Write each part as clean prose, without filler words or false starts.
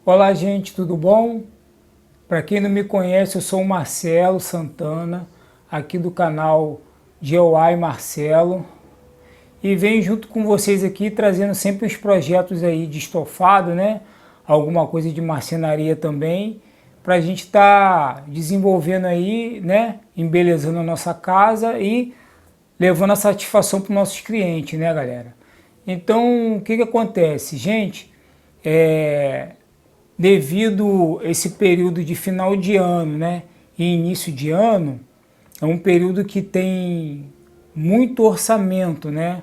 Olá, gente, tudo bom? Para quem não me conhece, eu sou o Marcelo Santana, aqui do canal DIY Marcelo, e venho junto com vocês aqui trazendo sempre os projetos aí de estofado, né? Alguma coisa de marcenaria também, para a gente estar desenvolvendo aí, né? Embelezando a nossa casa e levando a satisfação para os nossos clientes, né, galera? Então, o que que acontece? Gente, devido a esse período de final de ano, né, e início de ano, é um período que tem muito orçamento, né?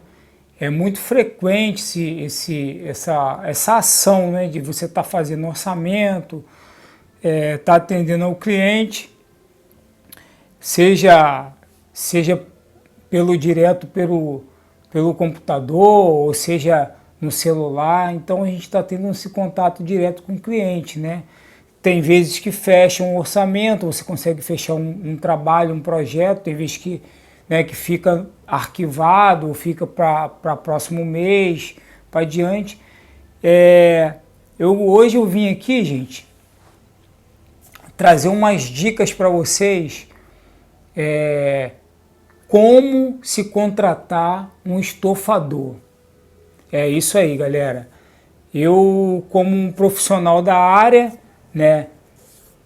É muito frequente essa ação, né, de você estar fazendo orçamento, estar atendendo ao cliente, seja pelo computador, ou seja no celular. Então a gente está tendo esse contato direto com o cliente, né? Tem vezes que fecha um orçamento, você consegue fechar um trabalho, um projeto, tem vezes que, né, que fica arquivado, ou fica para próximo mês, para adiante. Hoje eu vim aqui, gente, trazer umas dicas para vocês, como se contratar um estofador. É isso aí, galera. Eu, como um profissional da área, né,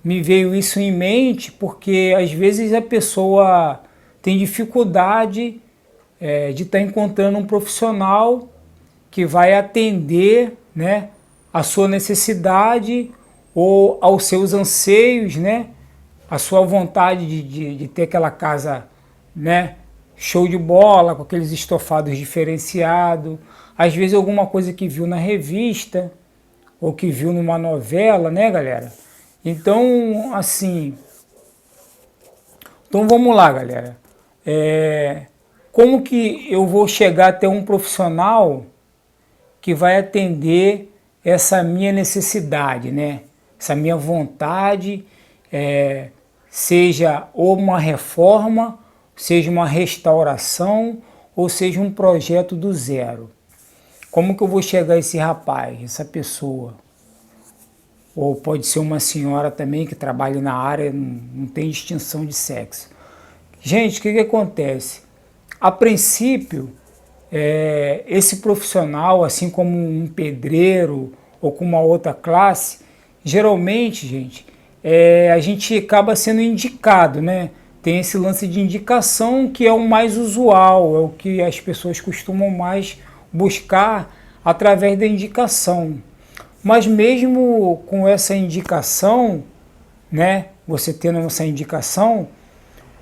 me veio isso em mente porque às vezes a pessoa tem dificuldade de estar encontrando um profissional que vai atender, né, a sua necessidade ou aos seus anseios, né, a sua vontade de ter aquela casa, né, show de bola, com aqueles estofados diferenciados, às vezes alguma coisa que viu na revista ou que viu numa novela, né, galera? Então, assim, então vamos lá, galera. Como que eu vou chegar até um profissional que vai atender essa minha necessidade, né? Essa minha vontade, seja ou uma reforma, seja uma restauração, ou seja um projeto do zero. Como que eu vou chegar a esse rapaz, essa pessoa? Ou pode ser uma senhora também que trabalha na área, não tem distinção de sexo. Gente, o que acontece? A princípio, esse profissional, assim como um pedreiro ou com uma outra classe, geralmente, gente, a gente acaba sendo indicado, né? Tem esse lance de indicação que é o mais usual, é o que as pessoas costumam mais buscar através da indicação. Mas mesmo com essa indicação, né, você tendo essa indicação,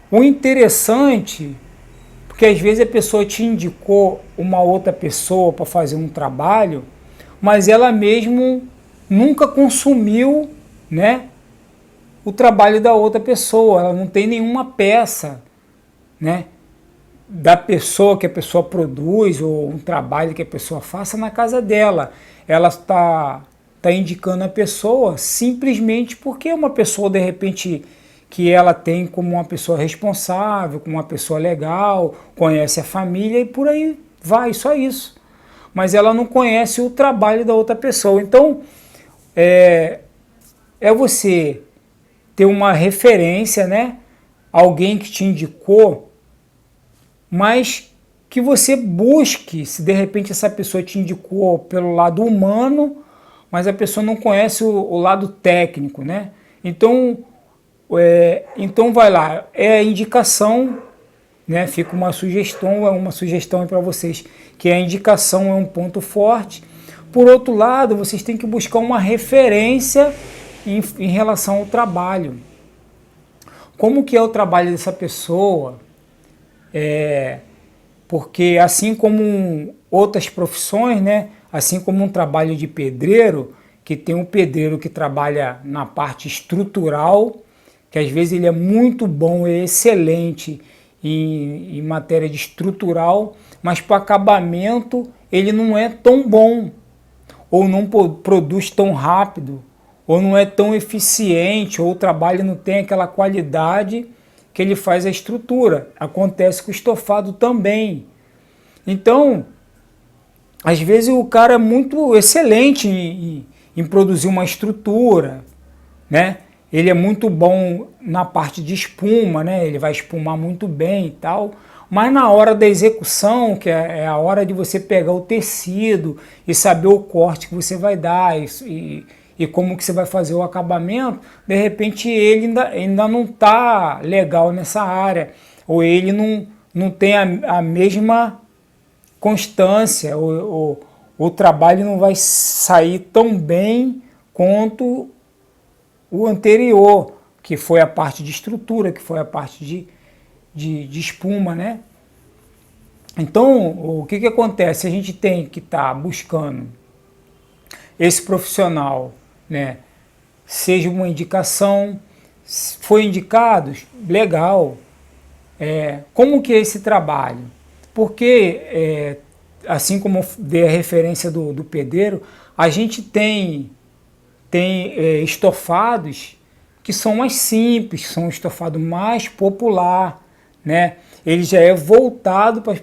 o interessante, porque às vezes a pessoa te indicou uma outra pessoa para fazer um trabalho, mas ela mesmo nunca consumiu, né, o trabalho da outra pessoa, ela não tem nenhuma peça, né, da pessoa que a pessoa produz ou um trabalho que a pessoa faça na casa dela. Ela está indicando a pessoa simplesmente porque é uma pessoa, de repente, que ela tem como uma pessoa responsável, como uma pessoa legal, conhece a família e por aí vai, só isso. Mas ela não conhece o trabalho da outra pessoa. Então, é você ter uma referência, né? Alguém que te indicou, mas que você busque, se de repente essa pessoa te indicou pelo lado humano, mas a pessoa não conhece o lado técnico, né? Então, então vai lá, é a indicação, né? Fica uma sugestão para vocês, que a indicação é um ponto forte. Por outro lado, vocês têm que buscar uma referência em relação ao trabalho. Como que é o trabalho dessa pessoa? Porque assim como outras profissões, né, assim como um trabalho de pedreiro, que tem um pedreiro que trabalha na parte estrutural, que às vezes ele é muito bom, é excelente em matéria de estrutural, mas para acabamento ele não é tão bom, ou não produz tão rápido, ou não é tão eficiente, ou o trabalho não tem aquela qualidade que ele faz a estrutura. Acontece com o estofado também. Então, às vezes o cara é muito excelente em produzir uma estrutura, né? Ele é muito bom na parte de espuma, né? Ele vai espumar muito bem e tal. Mas na hora da execução, que é a hora de você pegar o tecido e saber o corte que você vai dar e como que você vai fazer o acabamento, de repente ele ainda não está legal nessa área, ou ele não tem a mesma constância, o trabalho não vai sair tão bem quanto o anterior, que foi a parte de estrutura, que foi a parte de espuma, né? Então, o que acontece? A gente tem que estar buscando esse profissional, né? Seja uma indicação, foi indicado, legal. Como que é esse trabalho? Porque, assim como eu dei a referência do pedreiro, a gente tem estofados que são mais simples, são um estofado mais popular, né? Ele já é voltado para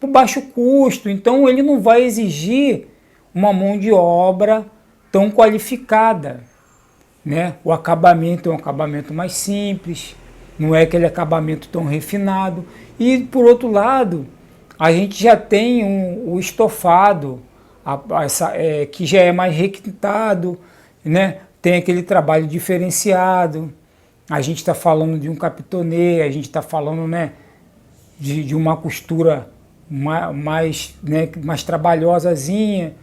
o baixo custo, então ele não vai exigir uma mão de obra tão qualificada, né? O acabamento é um acabamento mais simples, não é aquele acabamento tão refinado. E por outro lado, a gente já tem o estofado, que já é mais requintado, né? Tem aquele trabalho diferenciado. A gente está falando de um capitonê, a gente está falando, né, de uma costura mais trabalhosazinha.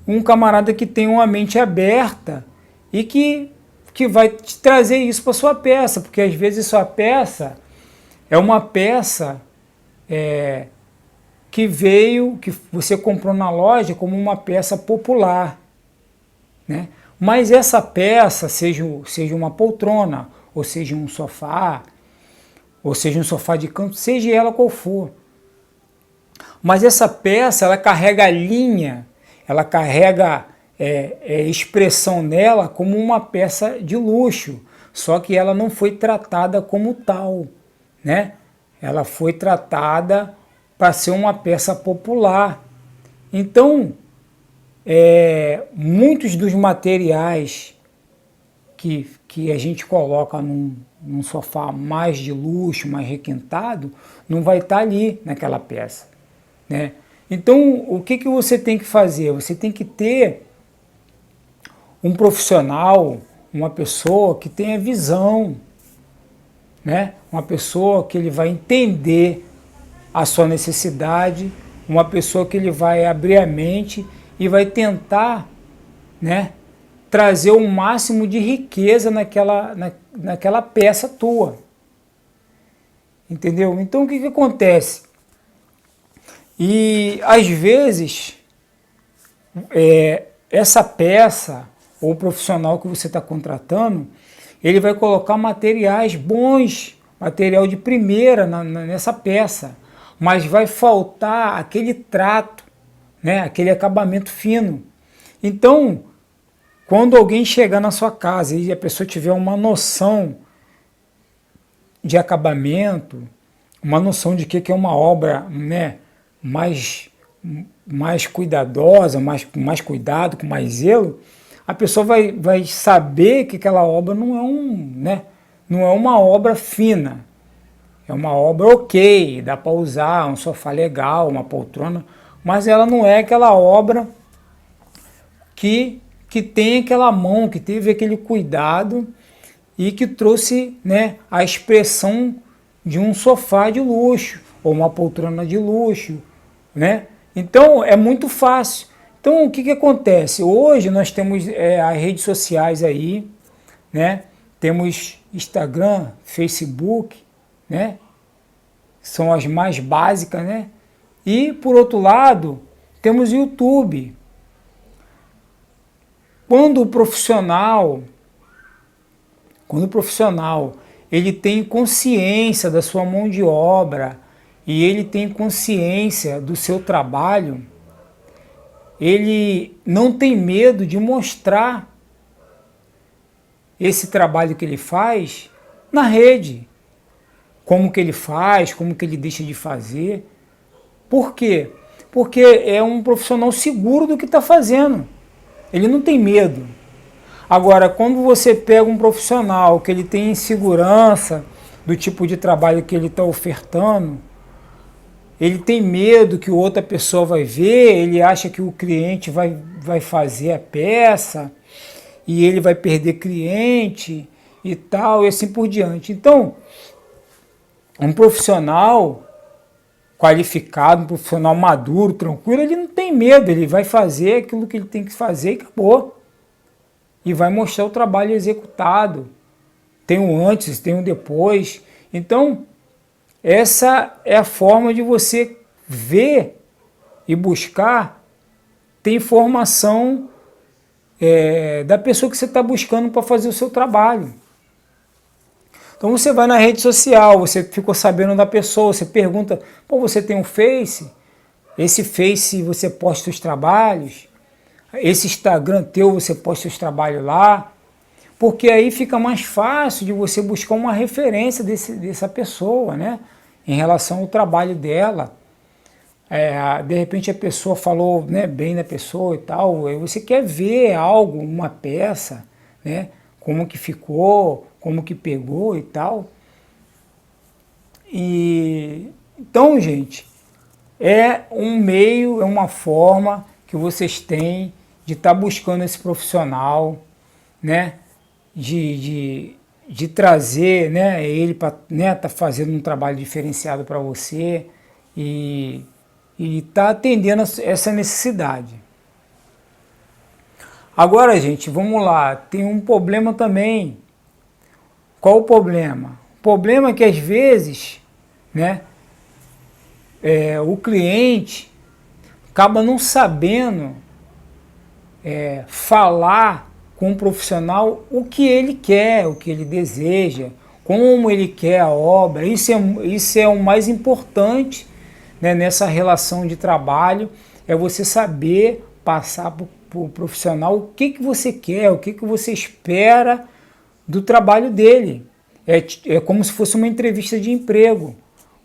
Um camarada que tem uma mente aberta e que vai te trazer isso para sua peça, porque às vezes sua peça é uma peça que você comprou na loja como uma peça popular, né? Mas essa peça, seja uma poltrona, ou seja um sofá, ou seja um sofá de canto, seja ela qual for. Mas essa peça, ela carrega linha, ela carrega expressão nela como uma peça de luxo, só que ela não foi tratada como tal, né? Ela foi tratada para ser uma peça popular. Então, muitos dos materiais que a gente coloca num sofá mais de luxo, mais requintado, não vai estar ali naquela peça, né? Então, o que você tem que fazer? Você tem que ter um profissional, uma pessoa que tenha visão, né? Uma pessoa que ele vai entender a sua necessidade, uma pessoa que ele vai abrir a mente e vai tentar, né, trazer o máximo de riqueza naquela peça tua. Entendeu? Então o que acontece? E às vezes essa peça ou o profissional que você está contratando, ele vai colocar materiais bons, material de primeira nessa peça, mas vai faltar aquele trato, né, aquele acabamento fino. Então, quando alguém chegar na sua casa e a pessoa tiver uma noção de acabamento, uma noção de que é uma obra, né, mais cuidadosa, mais cuidado, com mais zelo, a pessoa vai saber que aquela obra não é uma obra fina, é uma obra ok, dá para usar, um sofá legal, uma poltrona, mas ela não é aquela obra que tem aquela mão, que teve aquele cuidado e que trouxe, né, a expressão de um sofá de luxo ou uma poltrona de luxo, né? Então é muito fácil. Então o que acontece? Hoje nós temos as redes sociais aí, né? Temos Instagram, Facebook, né? São as mais básicas, né? E por outro lado temos o YouTube. Quando o profissional ele tem consciência da sua mão de obra e ele tem consciência do seu trabalho, ele não tem medo de mostrar esse trabalho que ele faz na rede. Como que ele faz, como que ele deixa de fazer. Por quê? Porque é um profissional seguro do que está fazendo. Ele não tem medo. Agora, quando você pega um profissional que ele tem insegurança do tipo de trabalho que ele está ofertando, ele tem medo que outra pessoa vai ver, ele acha que o cliente vai fazer a peça e ele vai perder cliente e tal, e assim por diante. Então, um profissional qualificado, um profissional maduro, tranquilo, ele não tem medo, ele vai fazer aquilo que ele tem que fazer e acabou. E vai mostrar o trabalho executado. Tem um antes, tem um depois. Então, essa é a forma de você ver e buscar ter informação da pessoa que você está buscando para fazer o seu trabalho. Então você vai na rede social, você ficou sabendo da pessoa, você pergunta, pô, você tem um Face? Esse Face você posta os trabalhos? Esse Instagram teu você posta os trabalhos lá? Porque aí fica mais fácil de você buscar uma referência dessa pessoa, né? Em relação ao trabalho dela. De repente a pessoa falou, né, bem da pessoa e tal, aí você quer ver algo, uma peça, né? Como que ficou, como que pegou e tal. Então, gente, é um meio, é uma forma que vocês têm de estar buscando esse profissional, né? De trazer, né, ele para, né, tá fazendo um trabalho diferenciado para você e tá atendendo essa necessidade. Agora, gente, vamos lá, tem um problema também. Qual o problema? O problema é que às vezes, né, o cliente acaba não sabendo falar com o profissional o que ele quer, o que ele deseja, como ele quer a obra. Isso é o mais importante, né, nessa relação de trabalho, é você saber passar para o profissional o que você quer, o que você espera do trabalho dele. É como se fosse uma entrevista de emprego,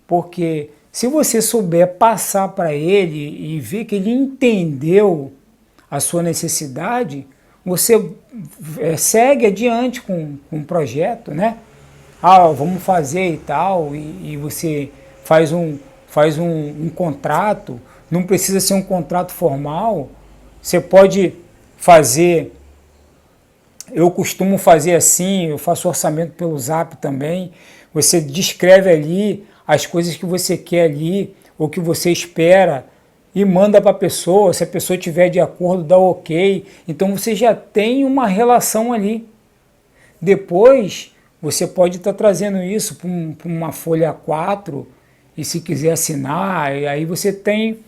porque se você souber passar para ele e ver que ele entendeu a sua necessidade, você segue adiante com o projeto, né? Vamos fazer e tal, e você faz um contrato, não precisa ser um contrato formal, você pode fazer, eu costumo fazer assim, eu faço orçamento pelo Zap também, você descreve ali as coisas que você quer ali, ou que você espera, e manda para a pessoa, se a pessoa estiver de acordo, dá ok, então você já tem uma relação ali. Depois, você pode estar trazendo isso para uma folha A4, e se quiser assinar, e aí você tem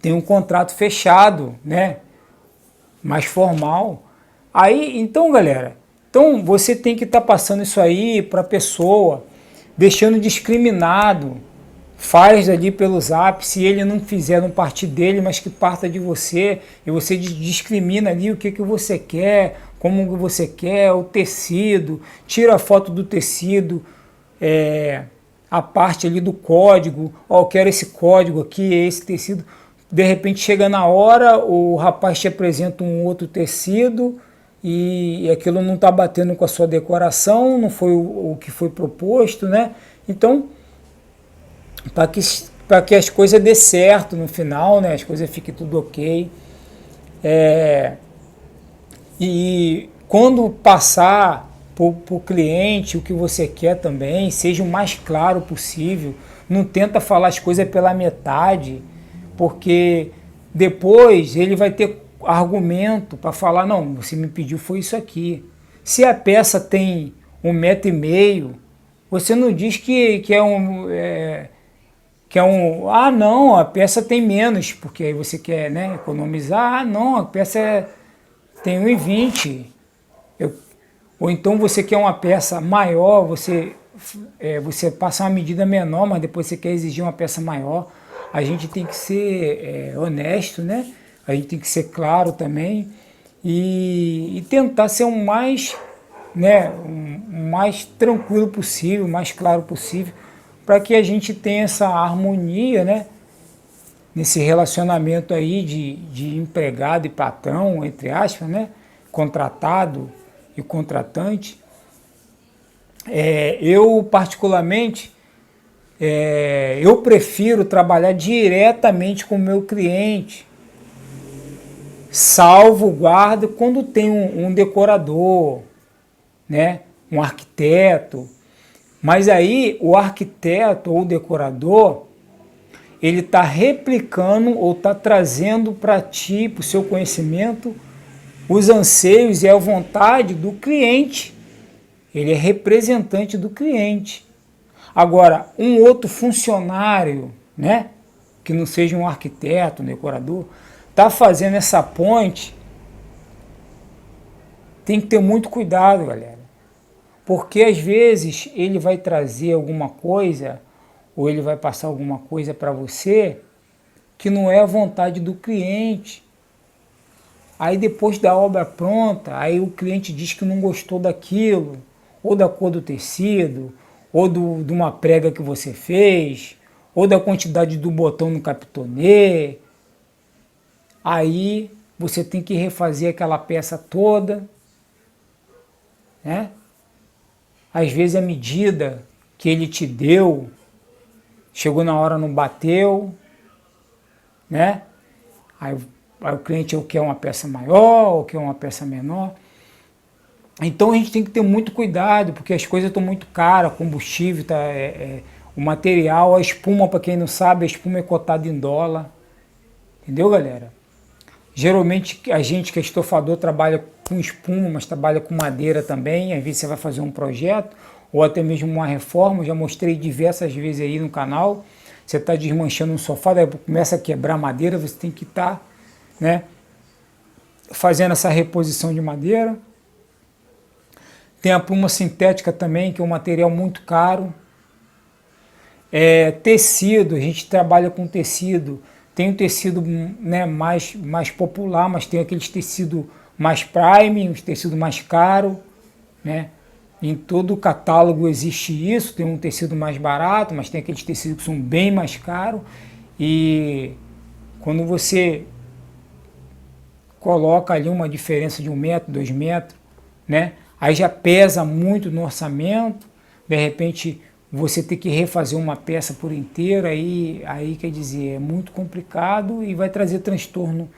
um contrato fechado, né? Mais formal. Aí, então, galera, então você tem que estar passando isso aí para a pessoa, deixando discriminado. Faz ali pelo Zap, se ele não fizer, não partir dele, mas que parta de você, e você discrimina ali o que você quer, como você quer, o tecido, tira a foto do tecido, a parte ali do código, eu quero esse código aqui, esse tecido. De repente chega na hora, o rapaz te apresenta um outro tecido e aquilo não está batendo com a sua decoração, não foi o que foi proposto, né? Então, para que as coisas dê certo no final, né? As coisas fiquem tudo ok. E quando passar para o cliente o que você quer também, seja o mais claro possível. Não tenta falar as coisas pela metade, porque depois ele vai ter argumento para falar, não, você me pediu foi isso aqui. Se a peça tem 1,5 m, você não diz que não, a peça tem menos, porque aí você quer, né, economizar. Não, a peça tem 1,20 m. Ou então você quer uma peça maior, você passa uma medida menor, mas depois você quer exigir uma peça maior. A gente tem que ser honesto, né? A gente tem que ser claro também e tentar ser o mais tranquilo possível, o mais claro possível, para que a gente tenha essa harmonia, né? nesse relacionamento aí de empregado e patrão, entre aspas, né? Contratado e contratante. Eu, particularmente, eu prefiro trabalhar diretamente com o meu cliente, salvo guarda quando tem um decorador, né? Um arquiteto. Mas aí o arquiteto ou o decorador, ele está replicando ou está trazendo para ti, para o seu conhecimento, os anseios e a vontade do cliente. Ele é representante do cliente. Agora, um outro funcionário, né, que não seja um arquiteto, um decorador, está fazendo essa ponte, tem que ter muito cuidado, galera. Porque às vezes ele vai trazer alguma coisa, ou ele vai passar alguma coisa para você, que não é a vontade do cliente. Aí depois da obra pronta, aí o cliente diz que não gostou daquilo, ou da cor do tecido, ou de uma prega que você fez, ou da quantidade do botão no capitonê. Aí você tem que refazer aquela peça toda, né? Às vezes a medida que ele te deu, chegou na hora não bateu, né? Aí o cliente quer uma peça maior, ou quer uma peça menor. Então a gente tem que ter muito cuidado, porque as coisas estão muito caras, combustível, o material, a espuma, para quem não sabe, a espuma é cotada em dólar. Entendeu, galera? Geralmente a gente que é estofador trabalha com espuma, mas trabalha com madeira também. Às vezes você vai fazer um projeto, ou até mesmo uma reforma. Já mostrei diversas vezes aí no canal. Você está desmanchando um sofá, daí começa a quebrar madeira, você tem que estar, né, fazendo essa reposição de madeira. Tem a pluma sintética também, que é um material muito caro. Tecido, a gente trabalha com tecido. Tem o tecido, né, mais popular, mas tem aqueles tecidos mais prime, os tecidos mais caros, né? Em todo o catálogo existe isso, tem um tecido mais barato, mas tem aqueles tecidos que são bem mais caros. E quando você coloca ali uma diferença de 1 metro, 2 metros, né? Aí já pesa muito no orçamento, de repente você ter que refazer uma peça por inteira, aí quer dizer, é muito complicado e vai trazer transtorno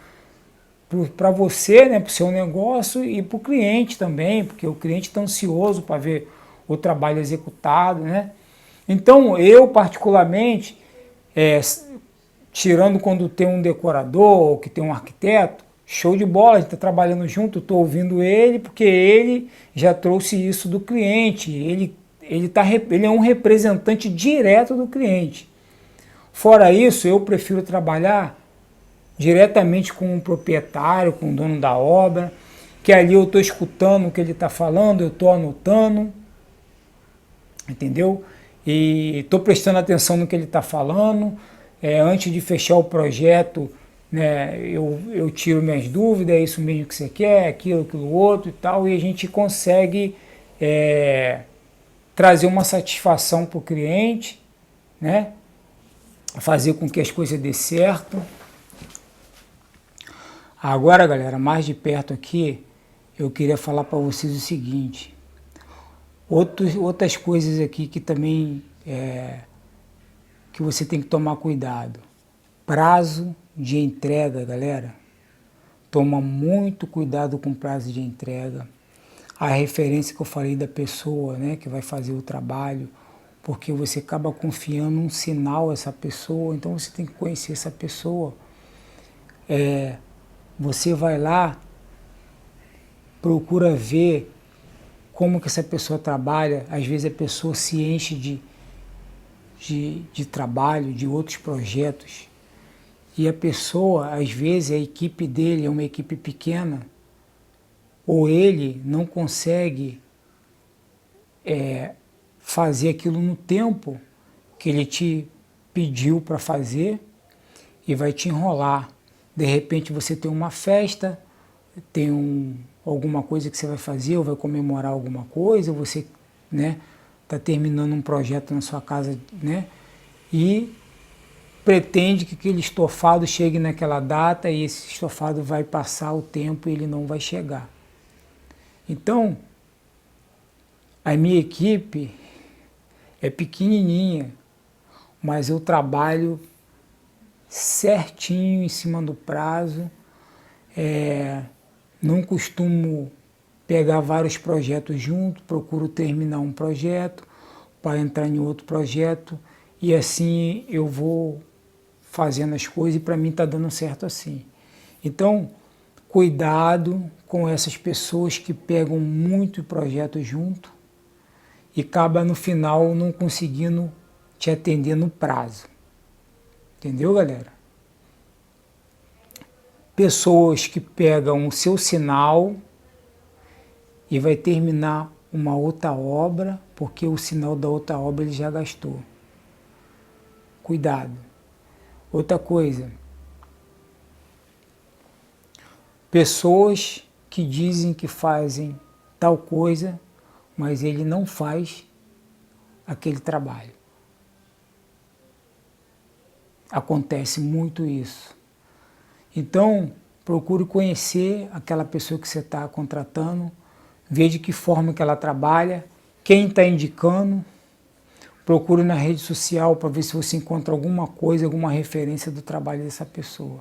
para você, né, para o seu negócio e para o cliente também, porque o cliente está ansioso para ver o trabalho executado, né? Então eu particularmente, tirando quando tem um decorador ou que tem um arquiteto, show de bola, a gente está trabalhando junto, estou ouvindo ele, porque ele já trouxe isso do cliente, ele é um representante direto do cliente. Fora isso, eu prefiro trabalhar diretamente com o proprietário, com o dono da obra, que ali eu estou escutando o que ele está falando, eu estou anotando, entendeu? E estou prestando atenção no que ele está falando. Antes de fechar o projeto, né, eu tiro minhas dúvidas, é isso mesmo que você quer, aquilo outro e tal, e a gente consegue trazer uma satisfação para o cliente, né? Fazer com que as coisas dê certo. Agora, galera, mais de perto aqui, eu queria falar para vocês o seguinte. Outras coisas aqui que também que você tem que tomar cuidado. Prazo de entrega, galera. Toma muito cuidado com prazo de entrega. A referência que eu falei da pessoa, né, que vai fazer o trabalho, porque você acaba confiando um sinal a essa pessoa, então você tem que conhecer essa pessoa. Você vai lá, procura ver como que essa pessoa trabalha. Às vezes a pessoa se enche de trabalho, de outros projetos, e a pessoa, às vezes a equipe dele é uma equipe pequena, ou ele não consegue fazer aquilo no tempo que ele te pediu para fazer, e vai te enrolar. De repente você tem uma festa, tem alguma coisa que você vai fazer, ou vai comemorar alguma coisa, ou você, né, está terminando um projeto na sua casa, né, e pretende que aquele estofado chegue naquela data e esse estofado vai passar o tempo e ele não vai chegar. Então, a minha equipe é pequenininha, mas eu trabalho certinho em cima do prazo. Não costumo pegar vários projetos juntos, procuro terminar um projeto para entrar em outro projeto e assim eu vou fazendo as coisas e para mim está dando certo assim. Então, cuidado com essas pessoas que pegam muito projeto junto e acaba no final não conseguindo te atender no prazo. Entendeu, galera? Pessoas que pegam o seu sinal e vai terminar uma outra obra porque o sinal da outra obra ele já gastou. Cuidado. Outra coisa. Pessoas que dizem que fazem tal coisa, mas ele não faz aquele trabalho. Acontece muito isso. Então, procure conhecer aquela pessoa que você está contratando, ver de que forma que ela trabalha, quem está indicando, procure na rede social para ver se você encontra alguma coisa, alguma referência do trabalho dessa pessoa.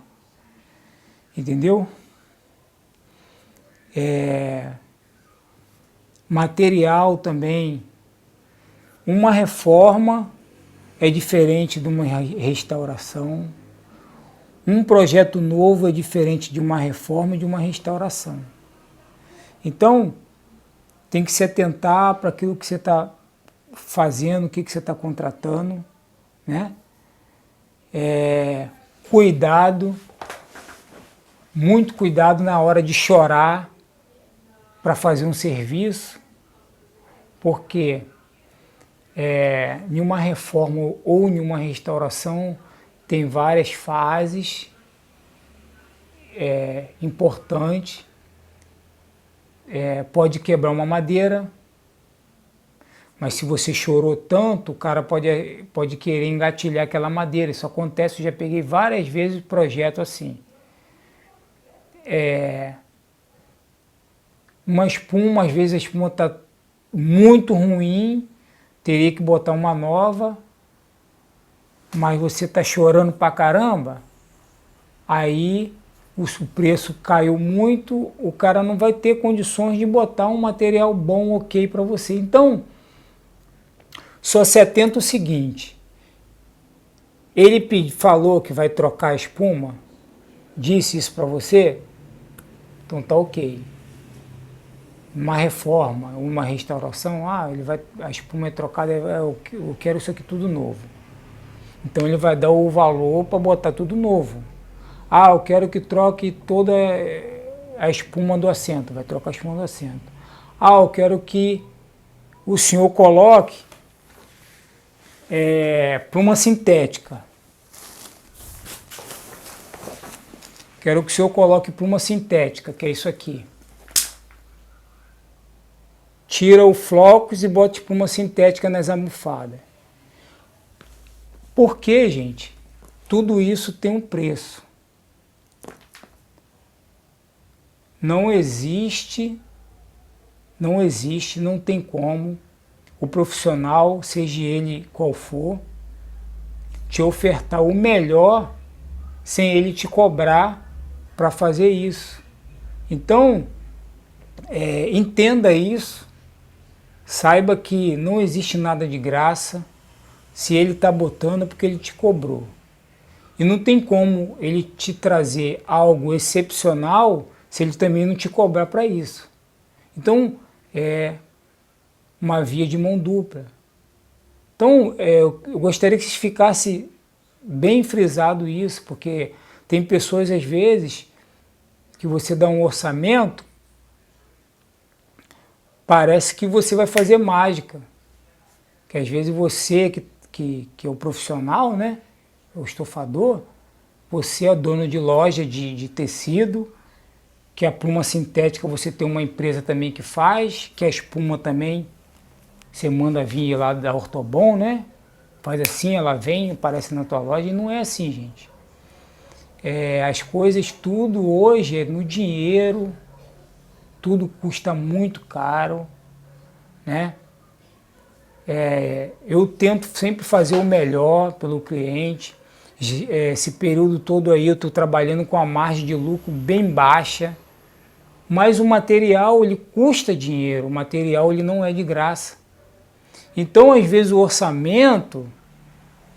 Entendeu? Material também. Uma reforma é diferente de uma restauração. Um projeto novo é diferente de uma reforma e de uma restauração. Então, tem que se atentar para aquilo que você está fazendo, o que você está contratando, né? Cuidado, muito cuidado na hora de chorar para fazer um serviço, porque em uma reforma ou em uma restauração tem várias fases importantes. Pode quebrar uma madeira, mas se você chorou tanto, o cara pode querer engatilhar aquela madeira. Isso acontece, eu já peguei várias vezes projeto assim. Uma espuma, às vezes a espuma está muito ruim, teria que botar uma nova, mas você está chorando pra caramba, aí o preço caiu muito, o cara não vai ter condições de botar um material bom, ok para você. Então, só se atenta o seguinte, ele falou que vai trocar a espuma, disse isso para você, então tá ok. Uma reforma, uma restauração, a espuma é trocada, eu quero isso aqui tudo novo. Então ele vai dar o valor para botar tudo novo. Eu quero que troque toda a espuma do assento, vai trocar a espuma do assento. Eu quero que o senhor coloque pluma sintética. Quero que o senhor coloque pluma sintética, que é isso aqui. Tira o flocos e bota espuma sintética nas almofadas. Por quê, gente? Tudo isso tem um preço. Não existe, não tem como o profissional, seja ele qual for, te ofertar o melhor sem ele te cobrar para fazer isso. Então, entenda isso, saiba que não existe nada de graça. Se ele está botando é porque ele te cobrou. E não tem como ele te trazer algo excepcional se ele também não te cobrar para isso. Então, é uma via de mão dupla. Então, eu gostaria que vocês ficassem bem frisado isso, porque tem pessoas, às vezes, que você dá um orçamento, parece que você vai fazer mágica. Que às vezes você, que é o profissional, né, o estofador, você é dono de loja de tecido, que a pluma sintética você tem uma empresa também que faz, que a espuma também você manda vir lá da Ortobon, né, faz assim, ela vem, aparece na tua loja, e não é assim, gente. As coisas, tudo hoje é no dinheiro, tudo custa muito caro, né? Eu tento sempre fazer o melhor pelo cliente. Esse período todo aí eu estou trabalhando com a margem de lucro bem baixa, mas o material ele custa dinheiro, o material ele não é de graça. Então às vezes o orçamento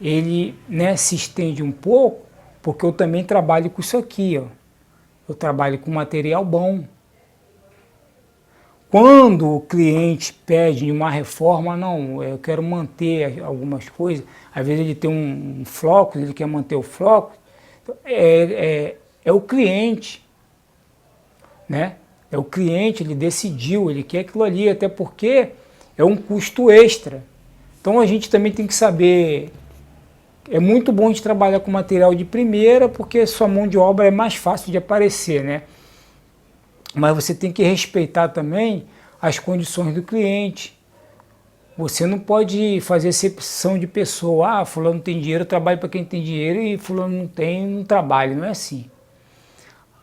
ele, né, se estende um pouco, porque eu também trabalho com isso aqui, ó. Eu trabalho com material bom. Quando o cliente pede uma reforma, não, eu quero manter algumas coisas, às vezes ele tem um floco, ele quer manter o floco, é o cliente, né? É o cliente, ele decidiu, ele quer aquilo ali, até porque é um custo extra. Então a gente também tem que saber, é muito bom de trabalhar com material de primeira, porque sua mão de obra é mais fácil de aparecer, né? Mas você tem que respeitar também as condições do cliente. Você não pode fazer exceção de pessoa. Ah, fulano tem dinheiro, eu trabalho para quem tem dinheiro, e fulano não tem, não trabalha. Não é assim.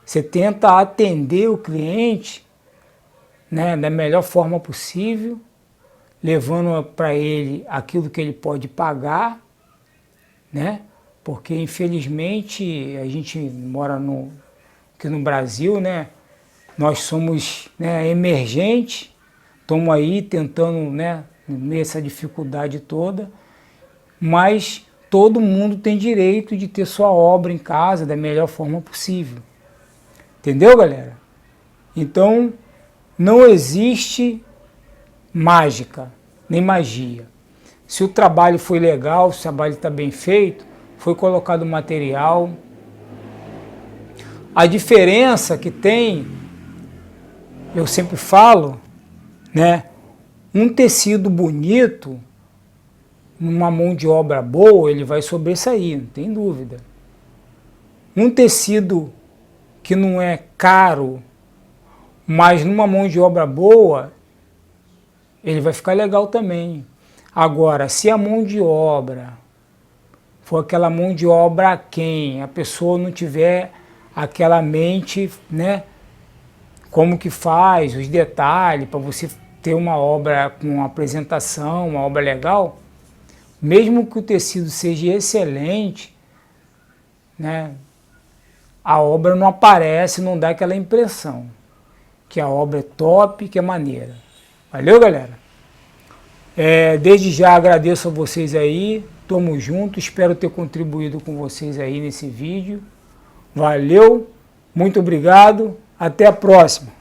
Você tenta atender o cliente, né, da melhor forma possível, levando para ele aquilo que ele pode pagar, né? Porque infelizmente a gente mora aqui no Brasil, né? Nós somos, né, emergentes, estamos aí tentando, né, nessa dificuldade toda, mas todo mundo tem direito de ter sua obra em casa da melhor forma possível. Entendeu, galera? Então, não existe mágica, nem magia. Se o trabalho foi legal, se o trabalho está bem feito, foi colocado material. A diferença que tem, eu sempre falo, né? Um tecido bonito, numa mão de obra boa, ele vai sobressair, não tem dúvida. Um tecido que não é caro, mas numa mão de obra boa, ele vai ficar legal também. Agora, se a mão de obra for aquela mão de obra aquém, a pessoa não tiver aquela mente, né? Como que faz, os detalhes, para você ter uma obra com uma apresentação, uma obra legal, mesmo que o tecido seja excelente, né, a obra não aparece, não dá aquela impressão que a obra é top, que é maneira. Valeu, galera? Desde já agradeço a vocês aí, tamo junto, espero ter contribuído com vocês aí nesse vídeo. Valeu, muito obrigado, até a próxima.